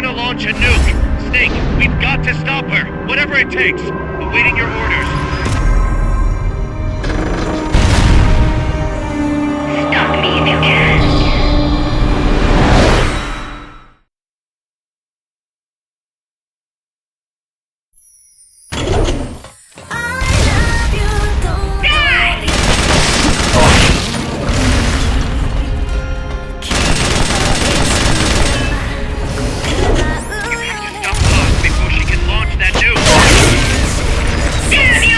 gonna launch a nuke. Snake, we've got to stop her. Whatever it takes. Awaiting your orders. Stop me if you can. You have to stop Lost before she can launch that nuke. Get the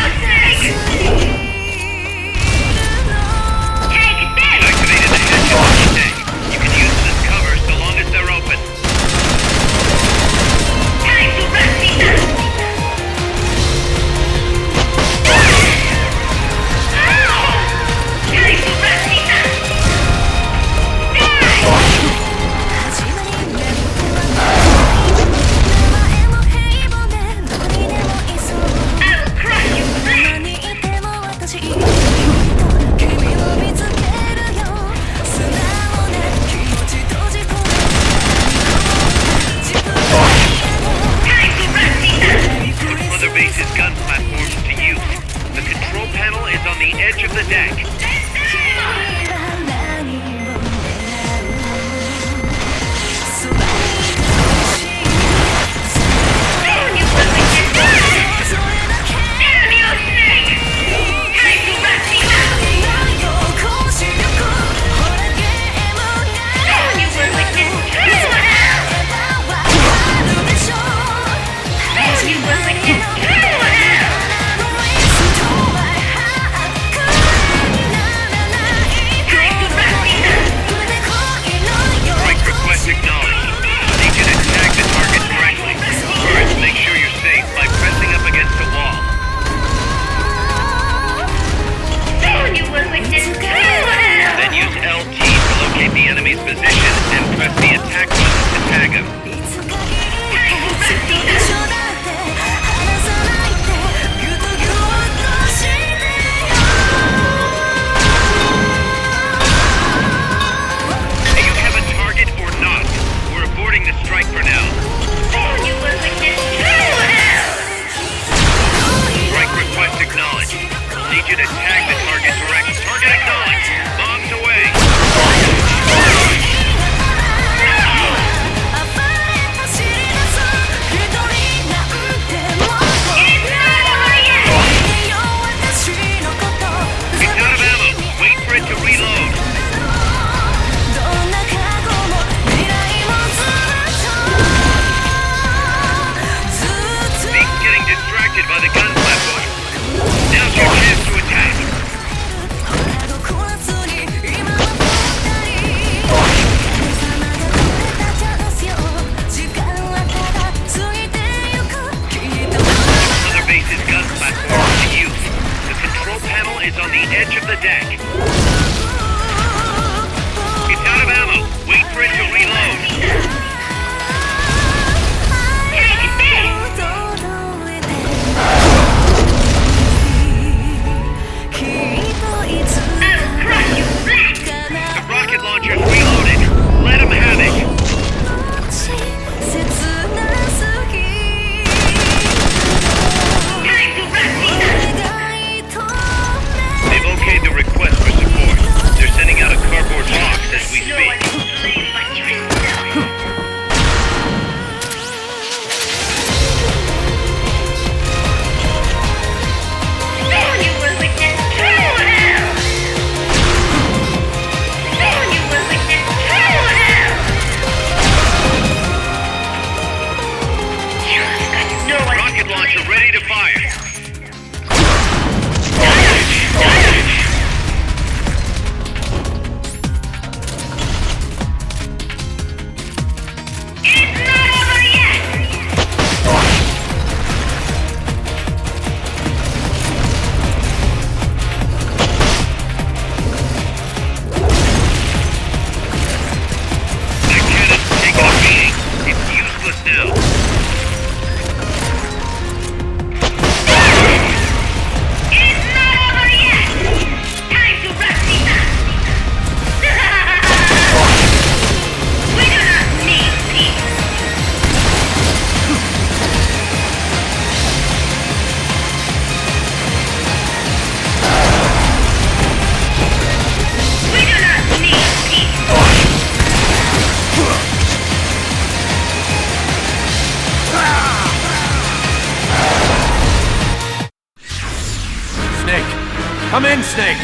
Come in, Snake!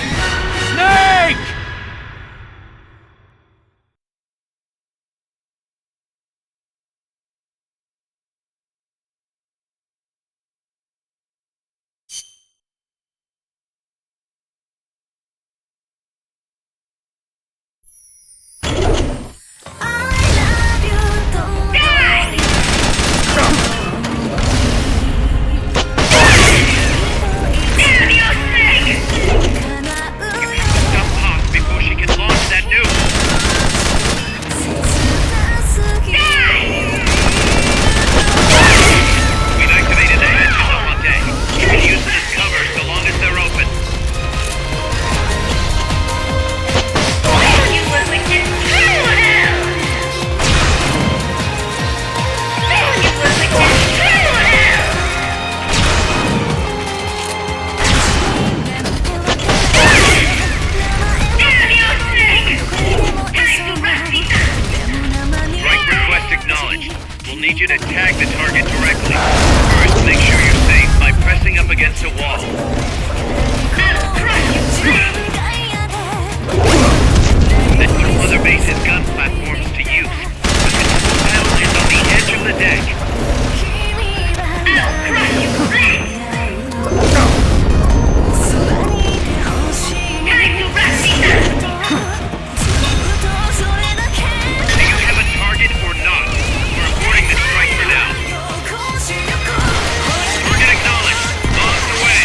Snake! Need you to tag the target directly. First, make sure you're safe by pressing up against a wall. Then put other bases' gun platforms to use. The control panel is on the edge of the deck. I'll crush you, Do you have a target or not? Reporting the strike for now. Target acknowledged. On the way.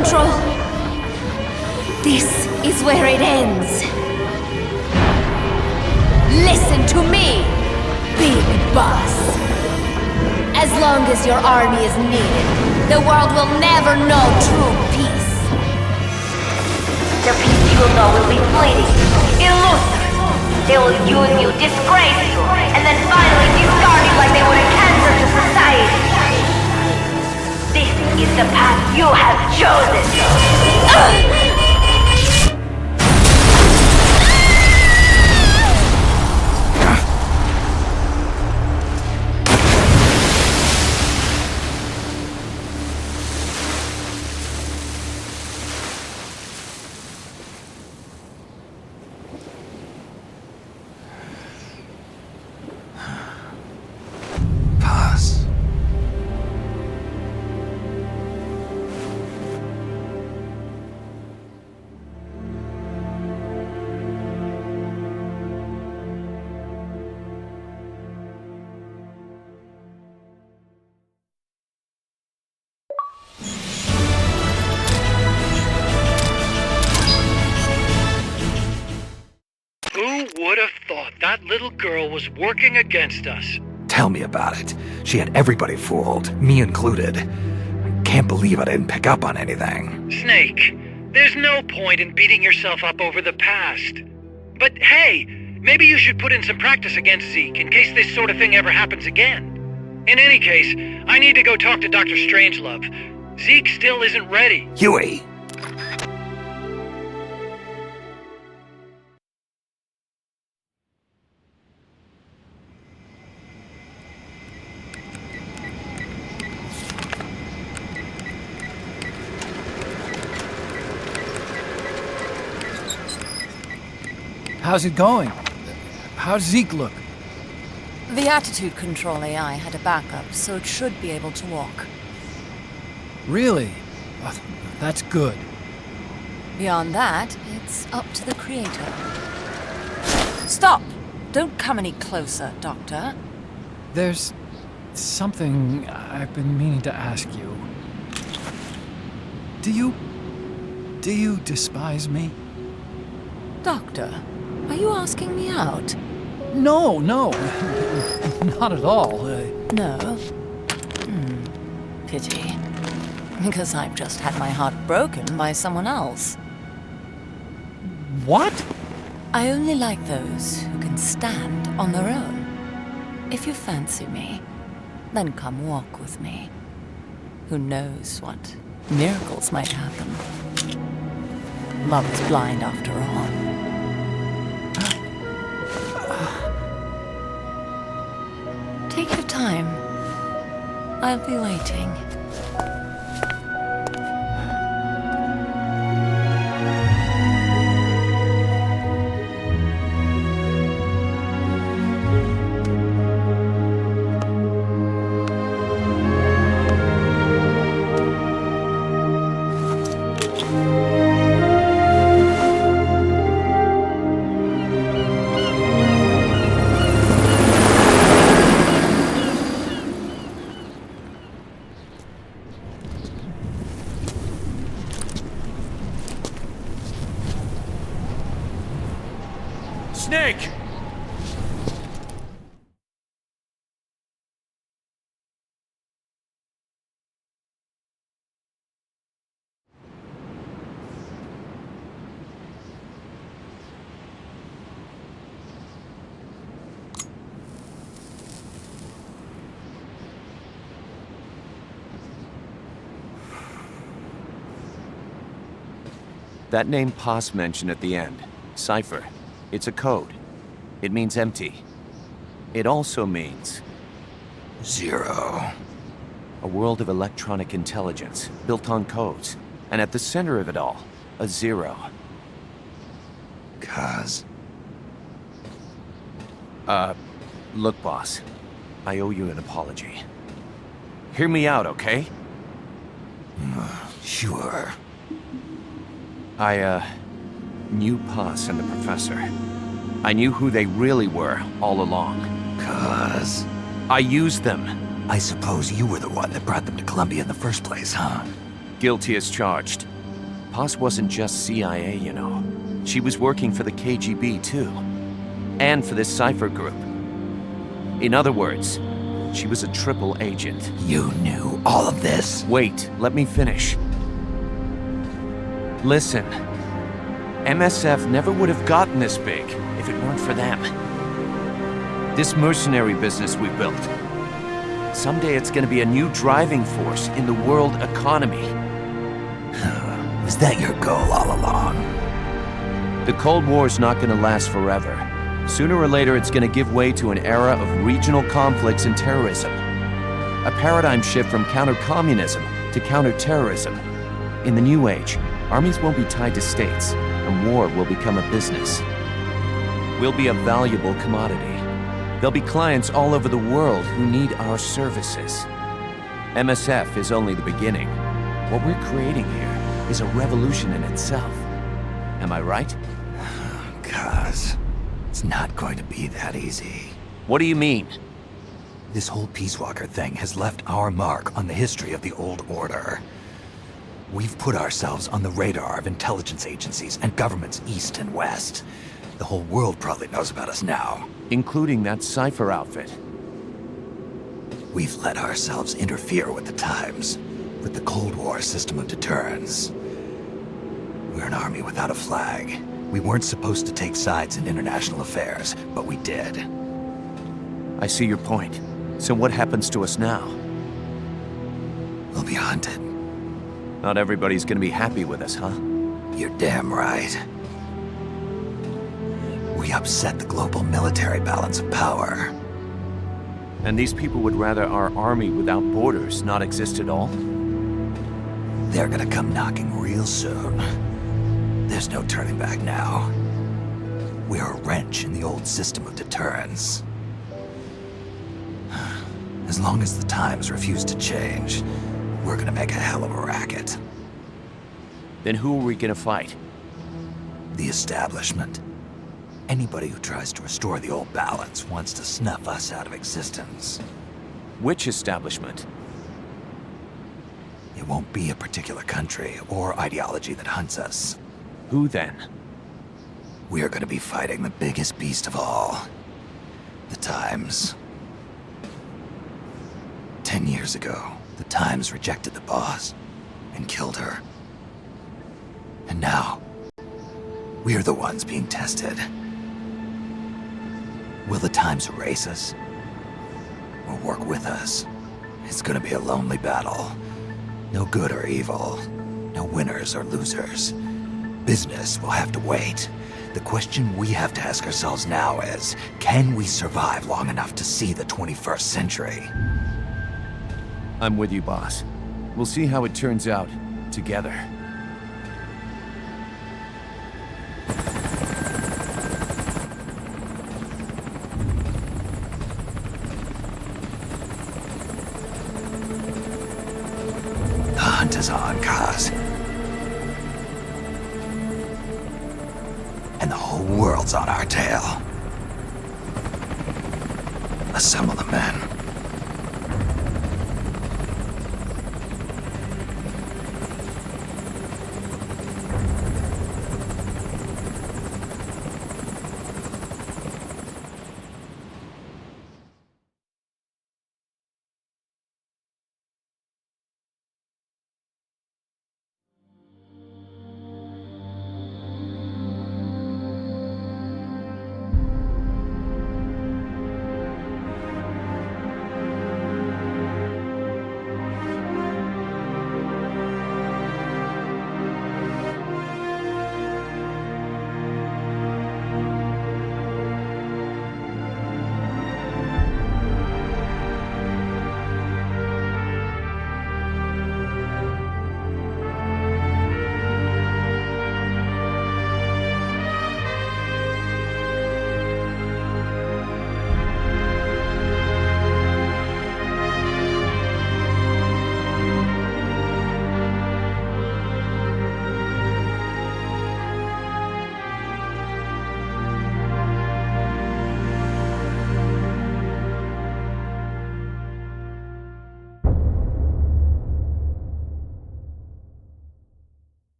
control. This is where it ends. Listen to me, Big Boss. As long as your army is needed, the world will never know true peace. The peace you will know will be fleeting, illusory. They will use you, disgrace you, and then finally discard you like they were a cancer to society. This is the path you have chosen. Paz. Who would have thought that little girl was working against us? Tell me about it. She had everybody fooled, me included. I can't believe I didn't pick up on anything. Snake, there's no point in beating yourself up over the past. But hey, maybe you should put in some practice against Zeke in case this sort of thing ever happens again. In any case, I need to go talk to Dr. Strangelove. Zeke still isn't ready. Huey! How's it going? How's Zeke look? The attitude control AI had a backup, so it should be able to walk. Really? Oh, that's good. Beyond that, it's up to the creator. Stop! Don't come any closer, Doctor. There's something I've been meaning to ask you. Do you despise me? Doctor, are you asking me out? No, not at all. No? Pity. Because I've just had my heart broken by someone else. What? I only like those who can stand on their own. If you fancy me, then come walk with me. Who knows what miracles might happen. Love is blind after all. Take your time. I'll be waiting. Snake! That name Paz mentioned at the end, Cipher, it's a code. It means empty. It also means Zero. a world of electronic intelligence built on codes. And at the center of it all, a zero. Cuz. Look, boss. I owe you an apology. Hear me out, okay? Sure. I knew Paz and the professor. I knew who they really were all along. Cuz. I used them. I suppose you were the one that brought them to Columbia in the first place, huh? Guilty as charged. Boss wasn't just CIA, you know. She was working for the KGB, too. And for this Cypher group. In other words, she was a triple agent. You knew all of this? Wait, let me finish. Listen, MSF never would have gotten this big if it weren't for them. This mercenary business we built. Someday it's gonna be a new driving force in the world economy. Was that your goal all along? The Cold War's not gonna last forever. Sooner or later it's gonna give way to an era of regional conflicts and terrorism. A paradigm shift from counter-communism to counter-terrorism. In the new age, armies won't be tied to states, and war will become a business. We'll be a valuable commodity. There'll be clients all over the world who need our services. MSF is only the beginning. What we're creating here is a revolution in itself. Am I right? Cuz, it's not going to be that easy. What do you mean? This whole Peace Walker thing has left our mark on the history of the old order. We've put ourselves on the radar of intelligence agencies and governments east and west. The whole world probably knows about us now. Including that Cypher outfit. We've let ourselves interfere with the times, with the Cold War system of deterrence. We're an army without a flag. We weren't supposed to take sides in international affairs, but we did. I see your point. So what happens to us now? We'll be hunted. Not everybody's gonna be happy with us, huh? You're damn right. We upset the global military balance of power. And these people would rather our army without borders not exist at all? They're gonna come knocking real soon. There's no turning back now. We're a wrench in the old system of deterrence. As long as the times refuse to change, we're gonna make a hell of a racket. Then who are we gonna fight? The establishment. Anybody who tries to restore the old balance wants to snuff us out of existence. Which establishment? It won't be a particular country or ideology that hunts us. Who then? We're gonna be fighting the biggest beast of all. The Times. 10 years ago, the Times rejected the boss and killed her. And now, we're the ones being tested. Will the Times erase us? Or work with us? It's gonna be a lonely battle. No good or evil. No winners or losers. Business will have to wait. The question we have to ask ourselves now is, can we survive long enough to see the 21st century? I'm with you, boss. We'll see how it turns out, together. The hunt is on, Kaz. And the whole world's on our tail. Assemble the men.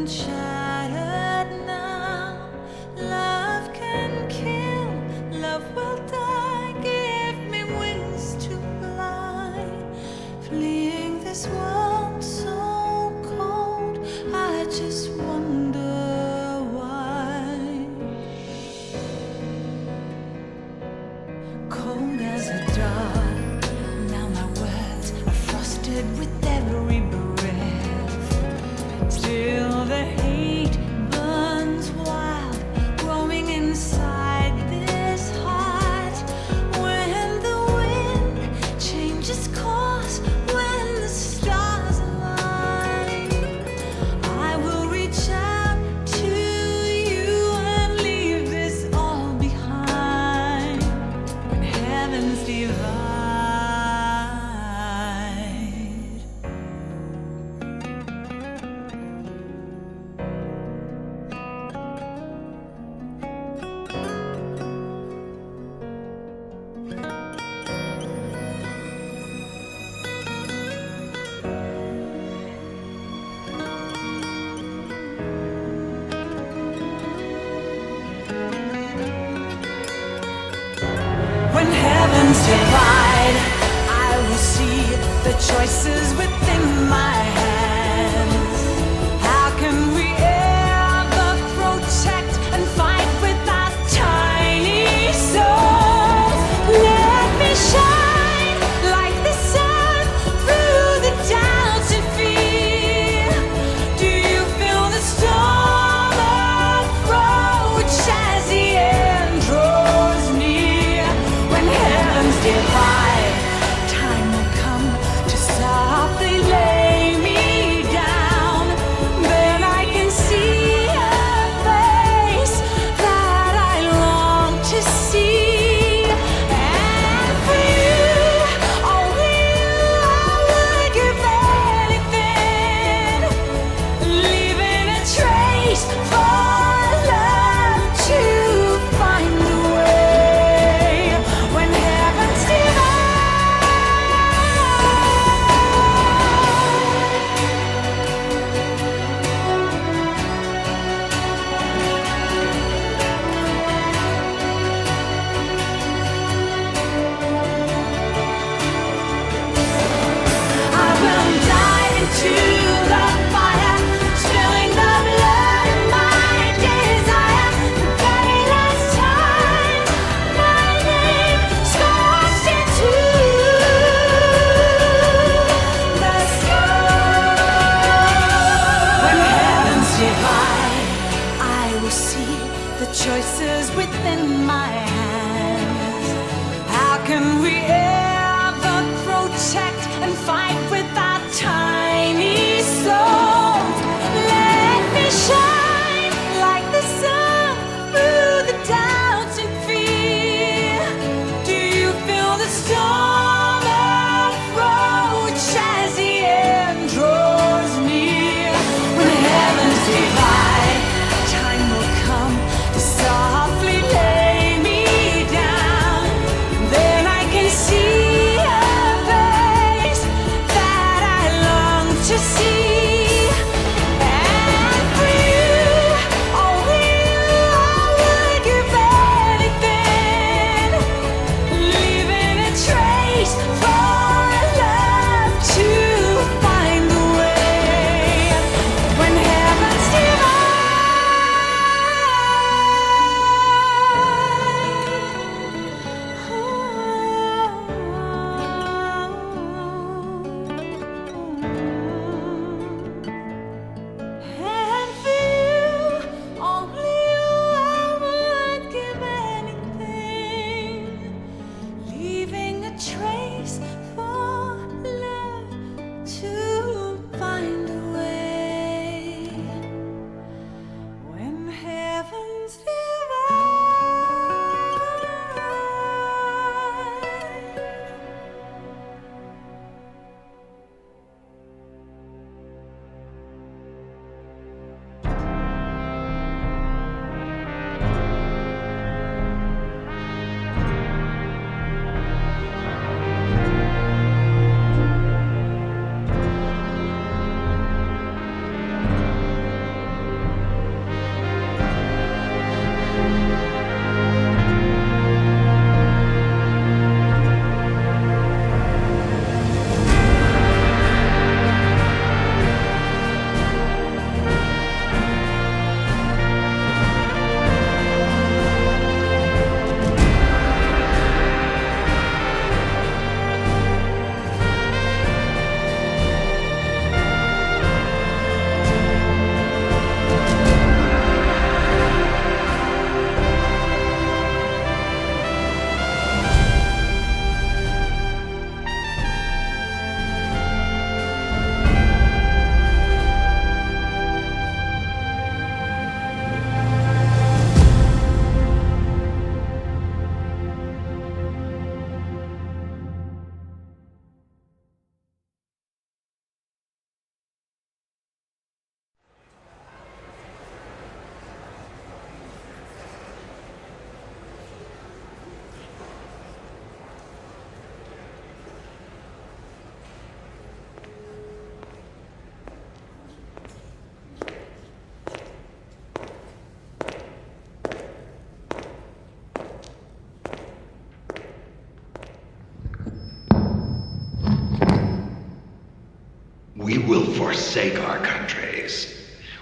and shattered now. Love can kill, love will die. Give me wings to fly. Fleeing this world so cold, I just wonder why. Cold as a dart, now my words are frosted with every breath. Still the hate burns wild, growing inside this heart. When the wind changes course, when the stars align, I will reach out to you and leave this all behind. When heavens divide. When heavens divide, I will see the choices within my hands. How can we ever protect and fight with our tiny souls? Let me shine like the sun through the doubts and fear. Do you feel the storm approach as the end draws near? When heavens divide, time will come to softly lay me down. Then I can see a face that I long to see. And for you, only you, I would give anything, leaving a trace for love to find the way. When heavens divide. I will dive into the fire, spilling the blood of my desire. The very last time, my name scorched into the sky. When heavens divide, I will see the choices within my hands. How can we ever protect and fight with our tiny souls? Let me shine like the sun through the doubts and fear. Do you feel the storm approach as the end draws near? When heavens divide, time will come to softly lay me down. Then I can see forsake our countries.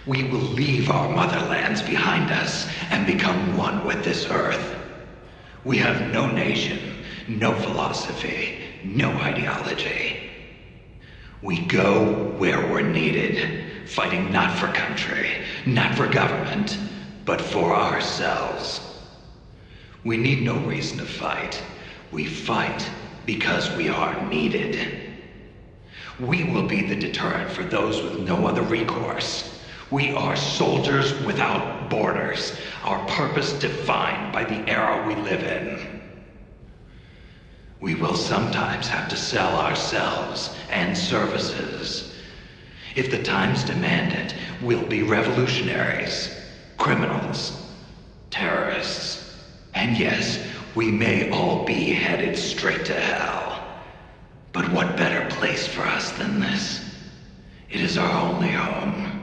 We will leave our motherlands behind us and become one with this earth. We have no nation, no philosophy, no ideology. We go where we're needed, fighting not for country, not for government, but for ourselves. We need no reason to fight. We fight because we are needed. We will be the deterrent for those with no other recourse. We are soldiers without borders, our purpose defined by the era we live in. We will sometimes have to sell ourselves and services. If the times demand it, we'll be revolutionaries, criminals, terrorists, and yes, we may all be headed straight to hell. But what better place for us than this? It is our only home.